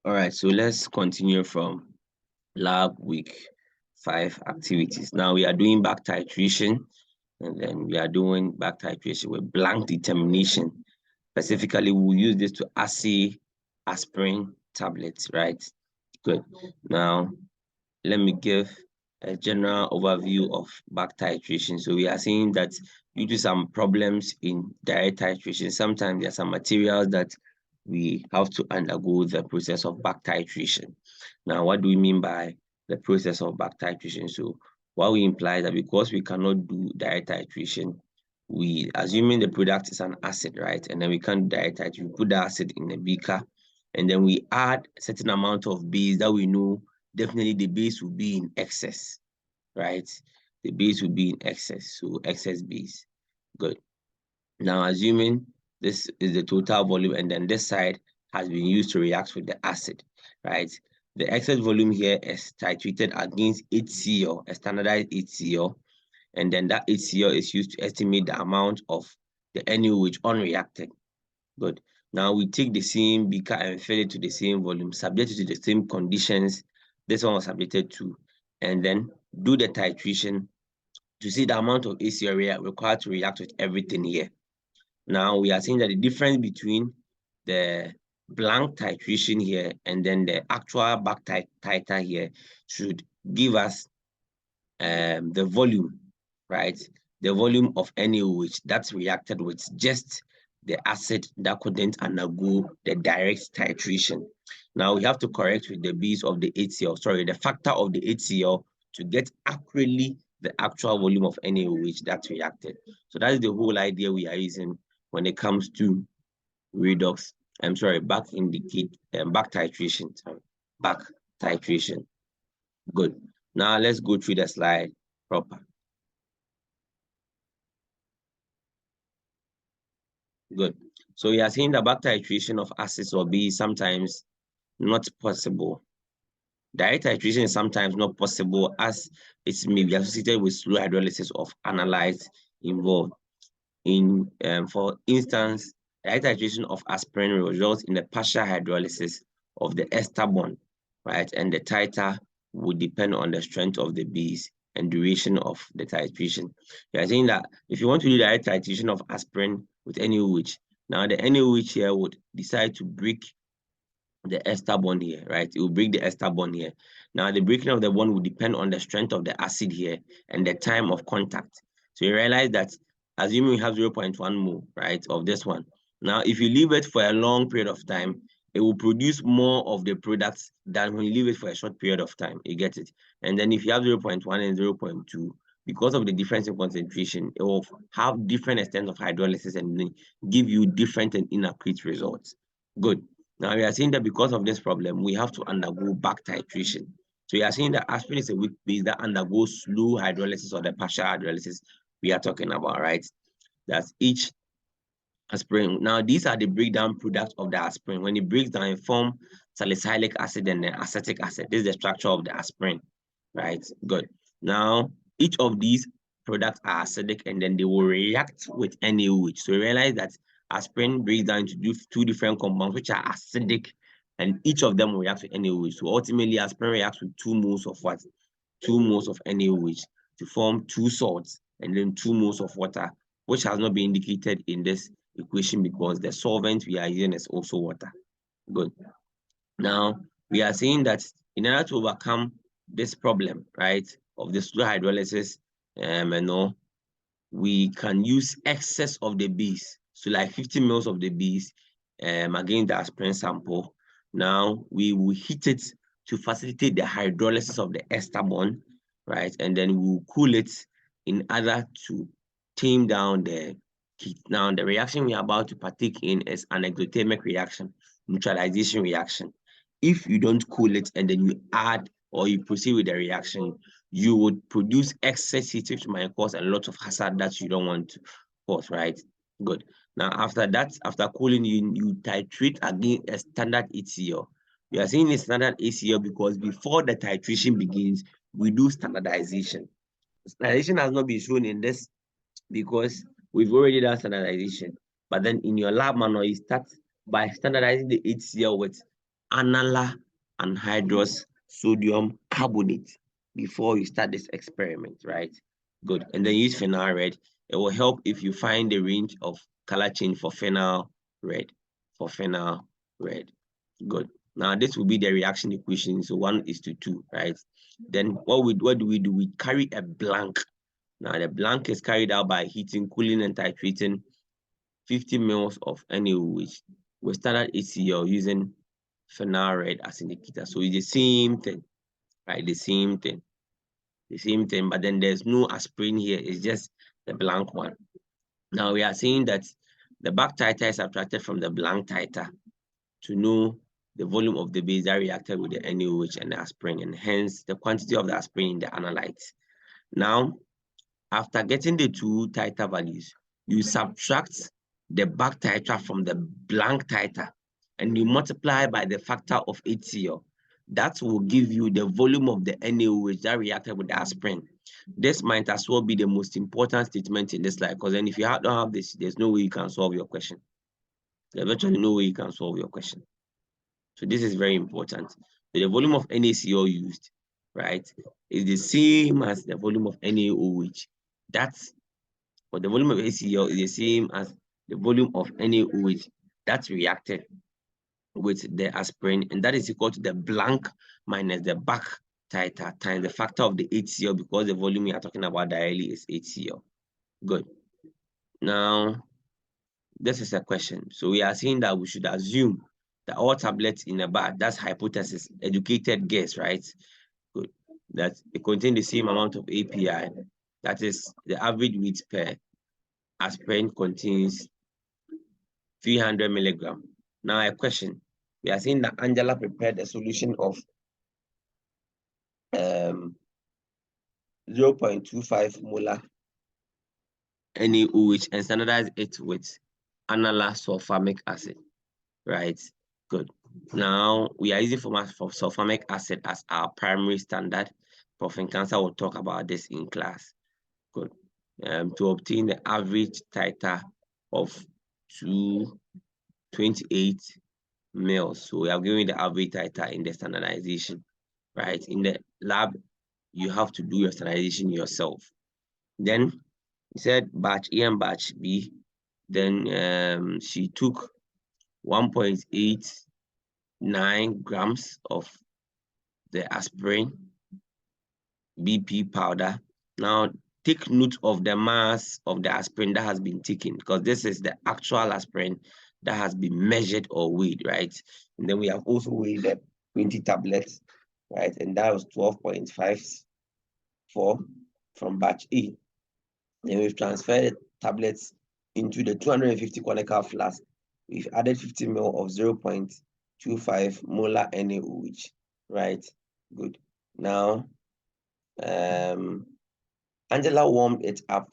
All right, so let's continue from lab week 5 activities. Now we are doing back titration, and then we are doing back titration with blank determination. Specifically, we'll use this to assay aspirin tablets, right? Good. Now, let me give a general overview of back titration. So we are seeing that due to some problems in direct titration, sometimes there are some materials that we have to undergo the process of back titration. Now, what do we mean by the process of back titration? So what we imply that because we cannot do direct titration, we assuming the product is an acid, right? And then we can't do direct titration, we put the acid in a beaker, and then we add a certain amount of base that we know definitely the base will be in excess, right? The base will be in excess, so excess base. Good. Now, assuming this is the total volume, and then this side has been used to react with the acid, right? The excess volume here is titrated against HCl, a standardized HCl, and then that HCl is used to estimate the amount of the NaOH unreacted. Good. Now we take the same beaker and fill it to the same volume, subject it to the same conditions this one was subjected to, and then do the titration to see the amount of HCl required to react with everything here. Now we are seeing that the difference between the blank titration here and then the actual back titer here should give us the volume, right? The volume of NaOH that's reacted with just the acid that couldn't undergo the direct titration. Now we have to correct with the base of the HCl, sorry, the factor of the HCl to get accurately the actual volume of NaOH that's reacted. So that's the whole idea we are using when it comes to redox. I'm sorry, back titration. Sorry, back titration. Good. Now let's go through the slide proper. Good. So we are seeing the back titration of acids or base sometimes not possible. Direct titration is sometimes not possible as it may be associated with slow hydrolysis of analytes involved. For instance, direct titration of aspirin results in the partial hydrolysis of the ester bond, right? And the titer would depend on the strength of the base and duration of the titration. We are saying that if you want to do direct titration of aspirin with NaOH, now the NaOH here would decide to break the ester bond here, right? It will break the ester bond here. Now, the breaking of the bond will depend on the strength of the acid here and the time of contact. So you realize that assuming you have 0.1 mole, right, of this one. Now, if you leave it for a long period of time, it will produce more of the products than when you leave it for a short period of time. You get it? And then if you have 0.1 and 0.2, because of the difference in concentration, it will have different extents of hydrolysis and give you different and inaccurate results. Good. Now we are saying that because of this problem, we have to undergo back titration. So we are saying that aspirin is a weak base that undergoes slow hydrolysis or the partial hydrolysis we are talking about, right? That's each aspirin. Now these are the breakdown products of the aspirin. When it breaks down, it forms salicylic acid and then acetic acid. This is the structure of the aspirin, right? Good. Now each of these products are acidic and then they will react with NaOH. So we realize that aspirin breaks down into two different compounds which are acidic, and each of them will react with NaOH. So ultimately, aspirin reacts with 2 moles of what? 2 moles of NaOH to form 2 salts and then 2 moles of water, which has not been indicated in this equation because the solvent we are using is also water. Good. Now, we are saying that in order to overcome this problem, right, of the slow hydrolysis, we can use excess of the base. So like 50 mils of the base, again, the aspirin sample. Now we will heat it to facilitate the hydrolysis of the ester bond, right? And then we will cool it in order to tame down the heat. Now the reaction we are about to partake in is an exothermic reaction, neutralization reaction. If you don't cool it and then you add or you proceed with the reaction, you would produce excess heat which might cause a lot of hazard that you don't want to cause, right? Good. Now, after that, after cooling, you titrate again a standard HCl. We are saying a standard HCl because before the titration begins, we do standardization. Standardization has not been shown in this because we've already done standardization. But then in your lab manual, you start by standardizing the HCl with annular anhydrous sodium carbonate before you start this experiment, right? Good. And then use phenyl red. It will help if you find the range of color change for phenyl red. For phenyl red. Good. Now this will be the reaction equation. So 1:2, right? Then what do? We carry a blank. Now the blank is carried out by heating, cooling, and titrating 50 ml of NaOH with standard HCl using phenyl red as indicator. So it's the same thing, right? The same thing, but then there's no aspirin here. It's just the blank one. Now we are saying that the back titer is subtracted from the blank titer to know the volume of the base that reacted with the NaOH and the aspirin, and hence the quantity of the aspirin in the analyte. Now, after getting the two titer values, you subtract the back titer from the blank titer and you multiply by the factor of HCl. That will give you the volume of the NaOH that reacted with the aspirin. This might as well be the most important statement in this slide, because then if you don't have this, there's no way you can solve your question. There's virtually no way you can solve your question. So this is very important. So the volume of NaCl used, right, is the same as the volume of NaOH. That's but the volume of HCl is the same as the volume of NaOH that reacted with the aspirin, and that is equal to the blank minus the back titer times the factor of the HCl, because the volume we are talking about directly is HCl. Good. Now, this is a question. So we are saying that we should assume that all tablets in a bag, that's hypothesis, educated guess, right? Good. That it contains the same amount of API. That is, the average weight per aspirin contains 300 milligram. Now a question. We are saying that Angela prepared a solution of 0.25 molar NaOH and standardized it with annular sulfamic acid, right? Good. Now we are using sulfamic acid as our primary standard. Prof. Nkansa will talk about this in class. Good. To obtain the average titer of 228 mils. So we are giving the average titer in the standardization, right? In the lab, you have to do your standardization yourself. Then he said batch A and batch B. Then she took 1.89 grams of the aspirin BP powder. Now take note of the mass of the aspirin that has been taken, because this is the actual aspirin that has been measured or weighed, right? And then we have also weighed the 20 tablets, right? And that was 12.54 from batch A. Then we've transferred tablets into the 250 conical flask. We've added 50 ml of 0.25 molar NaOH, right? Good. Now, Angela warmed it up,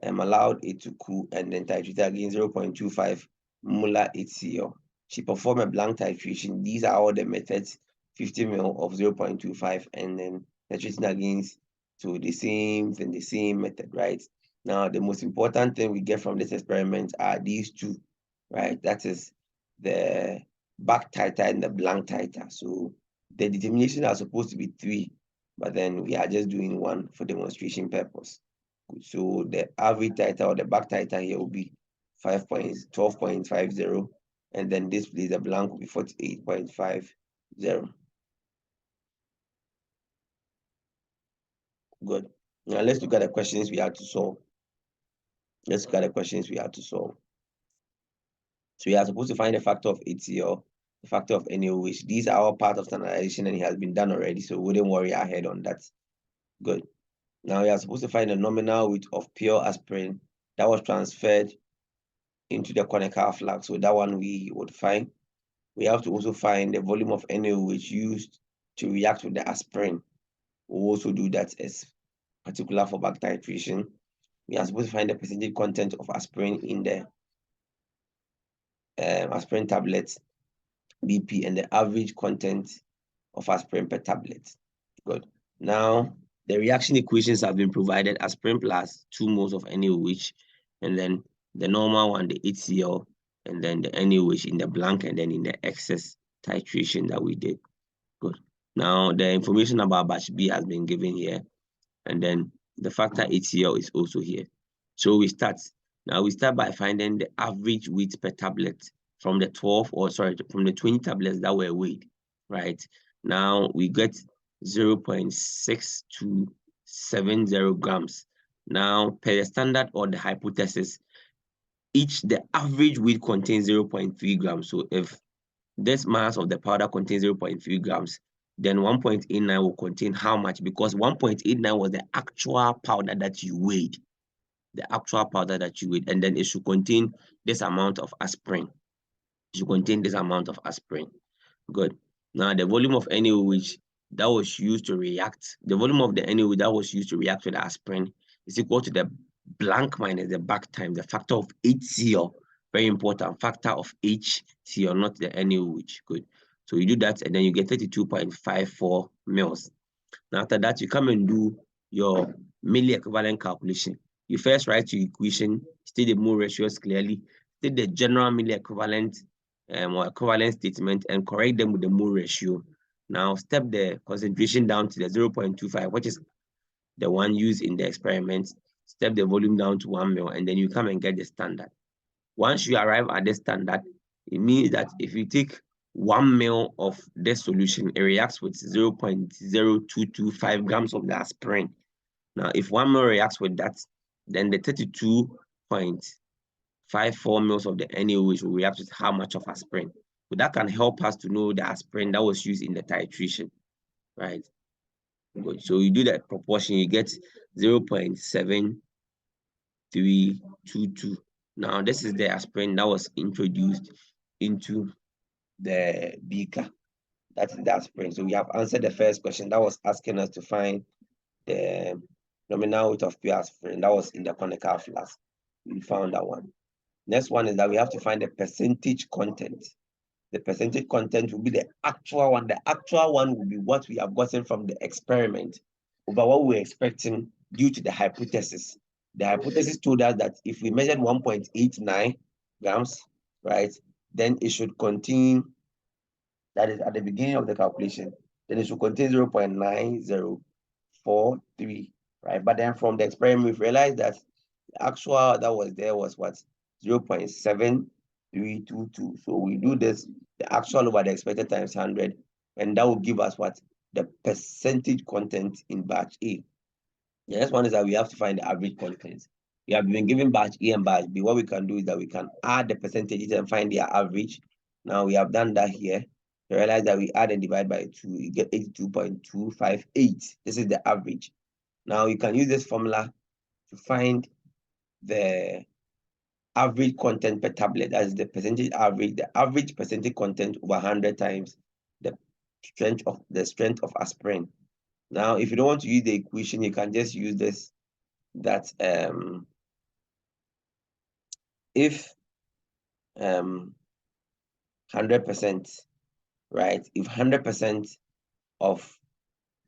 allowed it to cool, and then titrated again 0.25 molar HCl. She performed a blank titration. These are all the methods: 50 ml of 0.25, and then titrating against to the same thing, the same method, right? Now, the most important thing we get from this experiment are these two, right? That is the back titer and the blank titer. So the determination are supposed to be 3, but then we are just doing 1 for demonstration purpose. So the average titer or the back titer here will be 12.50, and then this place, the blank, will be 48.50. Good. Now let's look at the questions we have to solve. Let's look at the questions we have to solve. So we are supposed to find the factor of HCl, the factor of NaOH. These are all part of standardization, and it has been done already, so we wouldn't worry ahead on that. Good. Now we are supposed to find the nominal weight of pure aspirin that was transferred into the conical flask. So that one we would find. We have to also find the volume of NaOH used to react with the aspirin. We'll also do that as particular for back titration. We are supposed to find the percentage content of aspirin in the aspirin tablets, BP, and the average content of aspirin per tablet. Good. Now, the reaction equations have been provided: aspirin plus 2 moles of NaOH, and then the normal one, the HCl, and then the NaOH in the blank, and then in the excess titration that we did. Good. Now, the information about batch B has been given here, and then the factor HCl is also here. So we start. Now, we start by finding the average weight per tablet from the 20 tablets that were weighed, right? Now, we get 0.6270 grams. Now, per the standard or the hypothesis, the average weight contains 0.3 grams. So if this mass of the powder contains 0.3 grams, then 1.89 will contain how much? Because 1.89 was the actual powder that you weighed. The actual powder that you weighed. And then it should contain this amount of aspirin. It should contain this amount of aspirin. Good. Now, the volume of NaOH that was used to react, the volume of the NaOH that was used to react with the aspirin is equal to the blank minus the back times the factor of HCl. Very important, factor of HCl, not the NaOH. Good. So you do that, and then you get 32.54 mils. Now, after that, you come and do your milli equivalent calculation. You first write your equation, state the mole ratios clearly, state the general milli equivalent or equivalent statement, and correct them with the mole ratio. Now, step the concentration down to the 0.25, which is the one used in the experiment. Step the volume down to 1 mil, and then you come and get the standard. Once you arrive at the standard, it means that if you take 1 mil of this solution, it reacts with 0.0225 grams of the aspirin. Now, if 1 mil reacts with that, then the 32.54 mils of the NaOH will react with how much of aspirin. So that can help us to know the aspirin that was used in the titration, right? Good. So you do that proportion, you get 0.7322. Now, this is the aspirin that was introduced into the beaker. That is the aspirin. So we have answered the first question that was asking us to find the nominal weight of pure aspirin that was in the conical flask. We found that one. Next one is that we have to find the percentage content. The percentage content will be the actual one. The actual one will be what we have gotten from the experiment over what we're expecting due to the hypothesis. The hypothesis told us that if we measured 1.89 grams, right, then it should contain, that is at the beginning of the calculation, then it should contain 0.9043, right? But then from the experiment, we've realized that the actual that was there was what? 0.7322. So we do this, the actual over the expected times 100, and that will give us what? The percentage content in batch A. The next one is that we have to find the average content. We have been given batch A and batch B. What we can do is that we can add the percentages and find their average. Now we have done that here. You realize that we add and divide by 2, you get 82.258. This is the average. Now you can use this formula to find the average content per tablet. That is the percentage average, the average percentage content over 100 times the strength of aspirin. Now, if you don't want to use the equation, you can just use this, that if 100%, right, if 100% of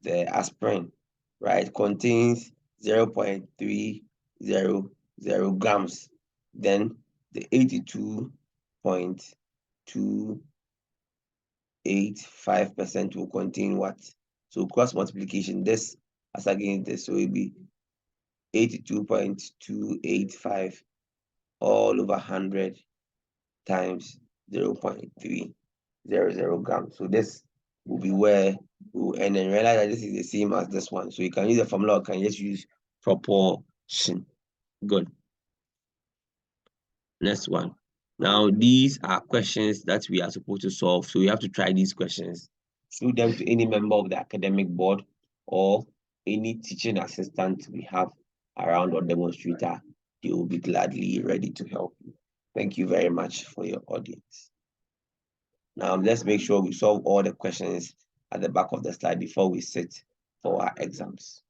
the aspirin, right, contains 0.300 grams, then the 82.285% will contain what? So cross multiplication, this as against this, so it will be 82.285 all over 100 times 0.300 grams. So this will be where we'll end, and realize that this is the same as this one. So you can use the formula, or can just use proportion. Good. Next one. Now, these are questions that we are supposed to solve. So we have to try these questions, show them to any member of the academic board or any teaching assistant we have around or demonstrator. They will be gladly ready to help you. Thank you very much for your audience. Now, let's make sure we solve all the questions at the back of the slide before we sit for our exams.